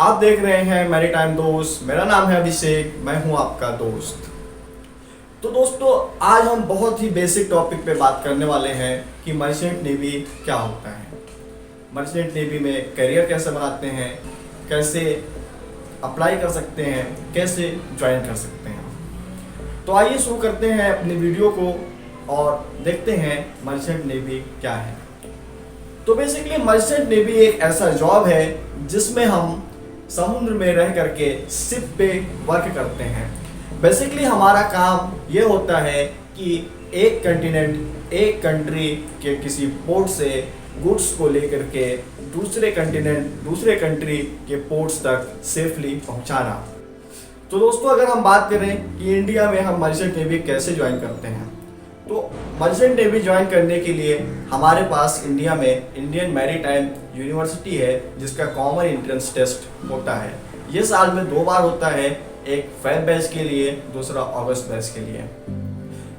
आप देख रहे हैं मैरीटाइम दोस्त। मेरा नाम है अभिषेक, मैं हूं आपका दोस्त। तो दोस्तों, आज हम बहुत ही बेसिक टॉपिक पे बात करने वाले हैं कि मर्चेंट नेवी क्या होता है, मर्चेंट नेवी में करियर कैसे बनाते हैं, कैसे अप्लाई कर सकते हैं, कैसे ज्वाइन कर सकते हैं। तो आइए शुरू करते हैं अपनी वीडियो को और देखते हैं मर्चेंट नेवी क्या है। तो बेसिकली मर्चेंट नेवी एक ऐसा जॉब है जिसमें हम समुद्र में रह करके शिप पे वर्क करते हैं। बेसिकली हमारा काम ये होता है कि एक कंटिनेंट, एक कंट्री के किसी पोर्ट से गुड्स को लेकर के दूसरे कंटिनेंट, दूसरे कंट्री के पोर्ट्स तक सेफली पहुंचाना। तो दोस्तों, अगर हम बात करें कि इंडिया में हम मर्चेंट नेवी कैसे ज्वाइन करते हैं, तो मर्चेंट नेवी ज्वाइन करने के लिए हमारे पास इंडिया में इंडियन मैरीटाइम यूनिवर्सिटी है, जिसका कॉमन एंट्रेंस टेस्ट होता है। ये साल में 2 बार होता है, एक फेब बैच के लिए, दूसरा अगस्त बैच के लिए।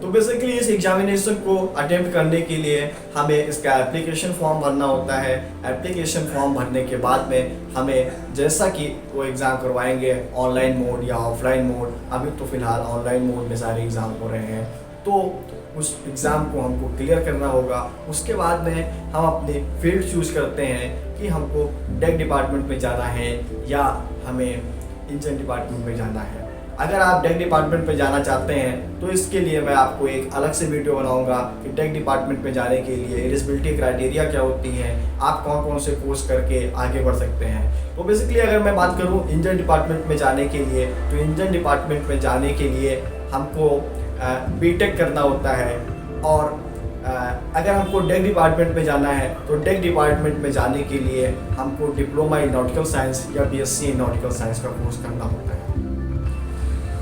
तो बेसिकली इस एग्जामिनेशन को अटेम्प्ट करने के लिए हमें इसका एप्लीकेशन फॉर्म भरना होता है। एप्लीकेशन फॉर्म भरने के बाद में हमें जैसा कि वो एग्ज़ाम करवाएंगे ऑनलाइन मोड या ऑफलाइन मोड, अभी तो फिलहाल ऑनलाइन मोड में सारे एग्ज़ाम हो रहे हैं, तो उस एग्ज़ाम को हमको क्लियर करना होगा। उसके बाद में हम अपने फील्ड चूज़ करते हैं कि हमको टेक डिपार्टमेंट में जाना है या हमें इंजन डिपार्टमेंट में जाना है। अगर आप टेक डिपार्टमेंट में जाना चाहते हैं तो इसके लिए मैं आपको एक अलग से वीडियो बनाऊंगा कि टेक डिपार्टमेंट में जाने के लिए एलिजिबिलिटी क्राइटेरिया क्या होती है, आप कौन कौन से कोर्स करके आगे बढ़ सकते हैं। तो बेसिकली अगर मैं बात करूं इंजन डिपार्टमेंट में जाने के लिए, तो इंजन डिपार्टमेंट में जाने के लिए हमको बीटेक करना होता है, और अगर हमको टेक डिपार्टमेंट में जाना है तो टेक डिपार्टमेंट में जाने के लिए हमको डिप्लोमा इन नॉटिकल साइंस या बीएससी इन नॉटिकल साइंस का कोर्स करना होता है।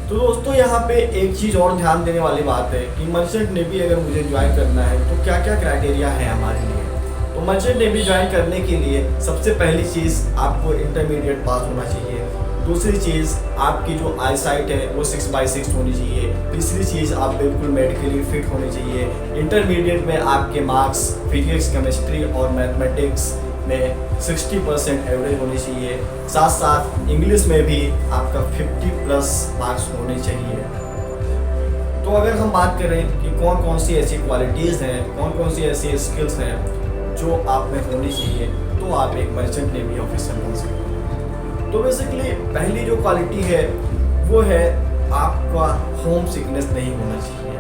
तो दोस्तों, यहाँ पे एक चीज़ और ध्यान देने वाली बात है कि मर्चेंट नेवी अगर मुझे ज्वाइन करना है तो क्या क्या क्राइटेरिया है हमारे लिए। तो मर्चेंट नेवी ज्वाइन करने के लिए सबसे पहली चीज़ आपको इंटरमीडिएट पास होना चाहिए। दूसरी चीज़, आपकी जो आई साइट है वो 6/6 होनी चाहिए। तीसरी चीज़, आप बिल्कुल मेडिकली फिट होने चाहिए। इंटरमीडिएट में आपके मार्क्स फिजिक्स, केमिस्ट्री और मैथमेटिक्स में 60% एवरेज होनी चाहिए। साथ साथ इंग्लिश में भी आपका 50+ मार्क्स होने चाहिए। तो अगर हम बात करें कि कौन कौन सी ऐसी क्वालिटीज़ हैं, कौन कौन सी ऐसी स्किल्स हैं जो आप में होनी चाहिए, तो आप एक मर्चेंट नेवी ऑफिसर बन सकते हैं। तो बेसिकली पहली जो क्वालिटी है वो है आपका होम सिकनेस नहीं होना चाहिए,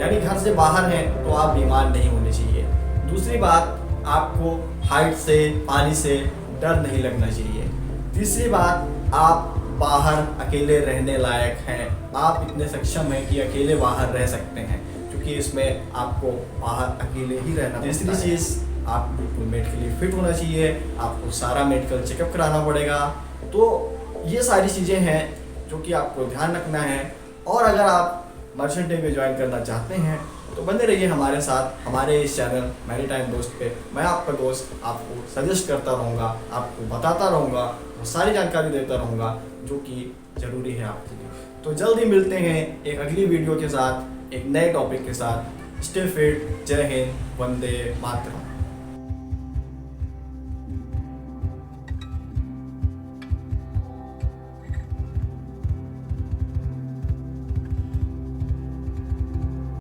यानी घर से बाहर हैं तो आप बीमार नहीं होने चाहिए। दूसरी बात, आपको हाइट से, पानी से डर नहीं लगना चाहिए। तीसरी बात, आप बाहर अकेले रहने लायक हैं, आप इतने सक्षम हैं कि अकेले बाहर रह सकते हैं, क्योंकि इसमें आपको बाहर अकेले ही रहना। तीसरी चीज़, आप बिल्कुल मेडिकली फिट होना चाहिए, आपको सारा मेडिकल चेकअप कराना पड़ेगा। तो ये सारी चीज़ें हैं जो कि आपको ध्यान रखना है। और अगर आप मर्चेंट नेवी ज्वाइन करना चाहते हैं तो बने रहिए हमारे साथ, हमारे इस चैनल मैरीटाइम दोस्त पे। मैं आपका दोस्त आपको सजेस्ट करता रहूँगा, आपको बताता रहूँगा, वो सारी जानकारी देता रहूँगा जो कि ज़रूरी है आपके लिए। तो जल्द ही मिलते हैं एक अगली वीडियो के साथ, एक नए टॉपिक के साथ। स्टे फिट, जय हिंद, वंदे मातरम।